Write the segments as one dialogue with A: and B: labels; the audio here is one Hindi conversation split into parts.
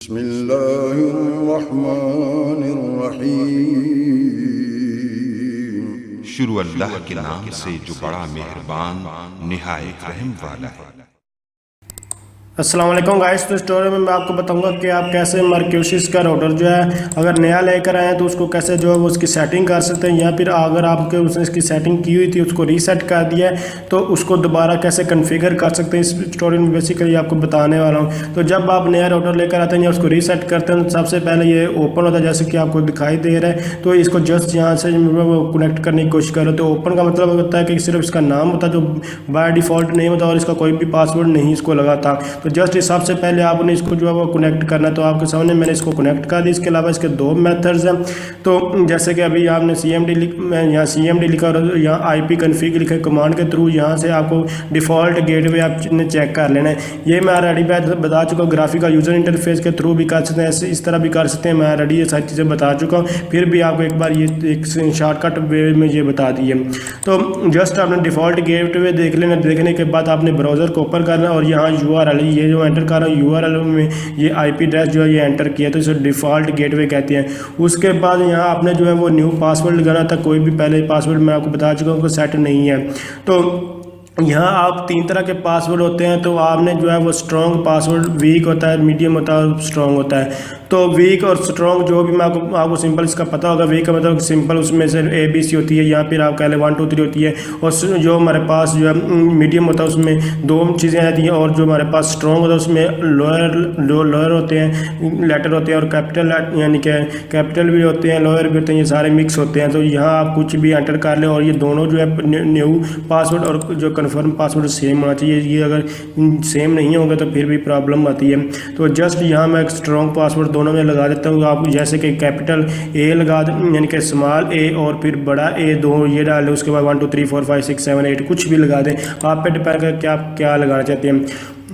A: बिस्मिल्लाहिर्रहमानिर्रहीम।
B: शुरू अल्लाह के नाम से जो बड़ा मेहरबान निहायत रहम वाला है।
C: अस्सलाम वालेकुम गाइस। तो स्टोरी में मैं आपको बताऊंगा कि आप कैसे मर्क्यूसिस का राउटर जो है अगर नया लेकर आए तो उसको कैसे जो है वो उसकी सेटिंग कर सकते हैं, या फिर अगर आपके उसने इसकी सेटिंग की हुई थी उसको रीसेट कर दिया है तो उसको दोबारा कैसे कन्फिगर कर सकते हैं। इस स्टोरी में बेसिकली आपको बताने वाला हूँ। तो जब आप नया राउटर लेकर आते हैं या उसको रीसेट करते हैं तो सबसे पहले ये ओपन होता है, जैसे कि आपको दिखाई दे रहा है। तो इसको जस्ट यहाँ से कनेक्ट करने की कोशिश करो। तो ओपन का मतलब होता है कि सिर्फ इसका नाम होता है जो बाय डिफ़ॉल्ट नेम होता है और इसका कोई भी पासवर्ड नहीं इसको लगा था। तो जस्ट सबसे पहले आपने इसको जो है वो कनेक्ट करना। तो आपके सामने मैंने इसको कनेक्ट कर दी। इसके अलावा इसके दो मेथड्स हैं। तो जैसे कि अभी आपने यहाँ CMD लिखा और यहाँ IP कन्फिग लिखा है, कमांड के थ्रू यहाँ से आपको डिफ़ॉल्ट गेटवे आपने चेक कर लेना है। ये मैं ऑलरेडी बता चुका हूँ। ग्राफिकल यूज़र इंटरफेस के थ्रू भी कर सकते हैं, इस तरह भी कर सकते हैं। मैं ऑलरेडी ये सारी चीज़ें बता चुका हूँ, फिर भी आपको एक बार ये एक शॉर्टकट वे में ये बता दी है। तो जस्ट आपने डिफ़ॉल्ट गेटवे देख लेना। देखने के बाद आपने ब्राउज़र को ओपन करना और यहाँ URL ये जो एंटर कर रहा हूँ URL में ये IP एड्रेस जो है ये एंटर किया, तो इसे डिफ़ॉल्ट गेटवे कहते हैं। उसके बाद यहाँ आपने जो है वो न्यू पासवर्ड लगाना था। कोई भी पहले पासवर्ड मैं आपको बता चुका हूँ कि सेट नहीं है। तो यहाँ आप 3 तरह के पासवर्ड होते हैं। तो आपने जो है वो स्ट्रॉन्ग पासवर्ड, वीक होता है, मीडियम होता है और स्ट्रॉन्ग होता है। तो वीक और स्ट्रॉन्ग जो भी मैं आपको सिंपल इसका पता होगा। वीक का मतलब सिंपल उसमें से ABC होती है, या फिर आप कह लें 1 2 3 होती है। और जो हमारे पास जो है मीडियम होता है उसमें 2 चीज़ें आती हैं। और जो हमारे पास स्ट्रॉन्ग होता है उसमें लोअर होते हैं, लेटर होते हैं और कैपिटल, यानी कि कैपिटल भी होते हैं, लोअर भी होते हैं, ये सारे मिक्स होते हैं। तो यहाँ आप कुछ भी एंटर कर लें और ये दोनों जो है न्यू पासवर्ड और जो कन्फर्म पासवर्ड सेम होना चाहिए। ये अगर सेम नहीं होगा तो फिर भी प्रॉब्लम आती है। तो जस्ट यहाँ मैं स्ट्रॉन्ग पासवर्ड दोनों में लगा देता हूँ। आप जैसे कि कैपिटल A लगा दें, यानी कि स्मॉल A और फिर बड़ा A, दो ये डाल दें। उसके बाद 1 2 3 4 5 6 7 8 कुछ भी लगा दें, आप पे डिपेंड करके आप क्या लगाना चाहते हैं।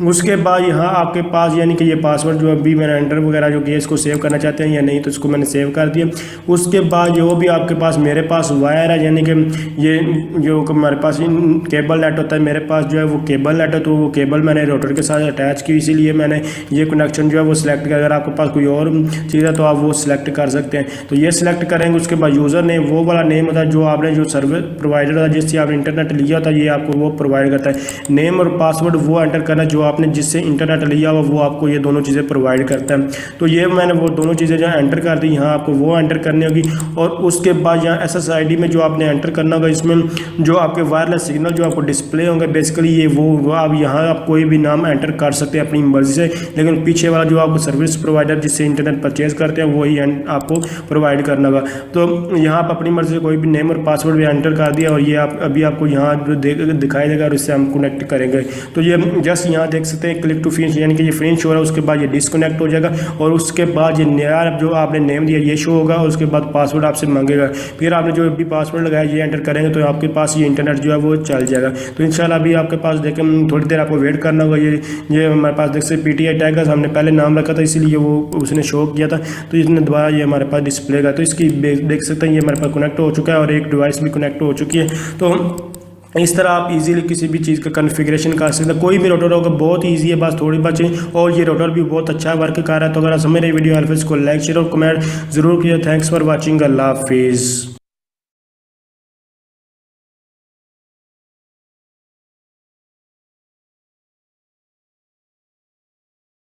C: उसके बाद यहाँ आपके पास यानी कि ये पासवर्ड जो अभी मैंने एंटर वगैरह जो किया इसको सेव करना चाहते हैं या नहीं, तो इसको मैंने सेव कर दिया। उसके बाद जो भी आपके पास, मेरे पास वायर है, यानी कि ये जो हमारे पास केबल नेट होता है, मेरे पास जो है वो केबल नेट है। तो वो केबल मैंने राउटर के साथ अटैच की, इसीलिए मैंने ये कनेक्शन जो है वो सिलेक्ट किया। अगर आपके पास कोई और चीज़ है तो आप वो सिलेक्ट कर सकते हैं। तो ये सिलेक्ट करेंगे। उसके बाद यूज़र नेम वो वाला नेम होता है जो आपने जो सर्विस प्रोवाइडर होता है जिससे आप इंटरनेट लिया होता है, ये आपको वो प्रोवाइड करता है। नेम और पासवर्ड वो एंटर करना जो आपने जिससे इंटरनेट लिया हुआ, वो आपको ये दोनों चीज़ें प्रोवाइड करता है। तो ये मैंने वो दोनों चीज़ें जो एंटर कर दी, यहाँ आपको वो एंटर करनी होगी। और उसके बाद यहाँ SSID में जो आपने एंटर करना होगा, इसमें जो आपके वायरलेस सिग्नल जो आपको डिस्प्ले होंगे, बेसिकली ये वो आप यहाँ आप कोई भी नाम एंटर कर सकते हैं अपनी मर्जी से, लेकिन पीछे वाला जो आपको सर्विस प्रोवाइडर जिससे इंटरनेट परचेज करते हैं वही आपको प्रोवाइड करना होगा। तो यहाँ आप अपनी मर्जी से कोई भी नेम और पासवर्ड भी एंटर कर दिया और ये आप अभी आपको यहाँ दिखाई देगा और इससे हम कनेक्ट करेंगे। तो ये जस्ट यहाँ देख सकते हैं क्लिक टू फिनिश, यानी कि ये फिनिश हो रहा है। उसके बाद ये डिसकनेक्ट हो जाएगा और उसके बाद ये नया जो आपने नेम दिया ये शो होगा और उसके बाद पासवर्ड आपसे मांगेगा। फिर आपने जो भी पासवर्ड लगाया ये एंटर करेंगे तो आपके पास ये इंटरनेट जो है वो चल जाएगा। तो इंशाल्लाह अभी आपके पास देखें, थोड़ी देर आपको वेट करना होगा। ये हमारे पास देख सकते PTI टाइगर्स हमने पहले नाम रखा था, इसीलिए वो उसने शो किया था। तो इसने दोबारा ये हमारे पास डिस्प्ले का, तो इसकी देख सकते हैं ये हमारे पास कनेक्ट हो चुका है और एक डिवाइस भी कनेक्ट हो चुकी है। तो इस तरह आप इजीली किसी भी चीज़ का कॉन्फ़िगरेशन कर सकते हैं। कोई भी राउटर होगा बहुत इजी है, बस थोड़ी बात चाहिए। और ये राउटर भी बहुत अच्छा वर्क कर रहा है। तो अगर आप समझ रहे वीडियो हेल्प इसको लाइक शेयर और कमेंट जरूर कीजिए। Thanks for watching. अल्लाह हाफिज़।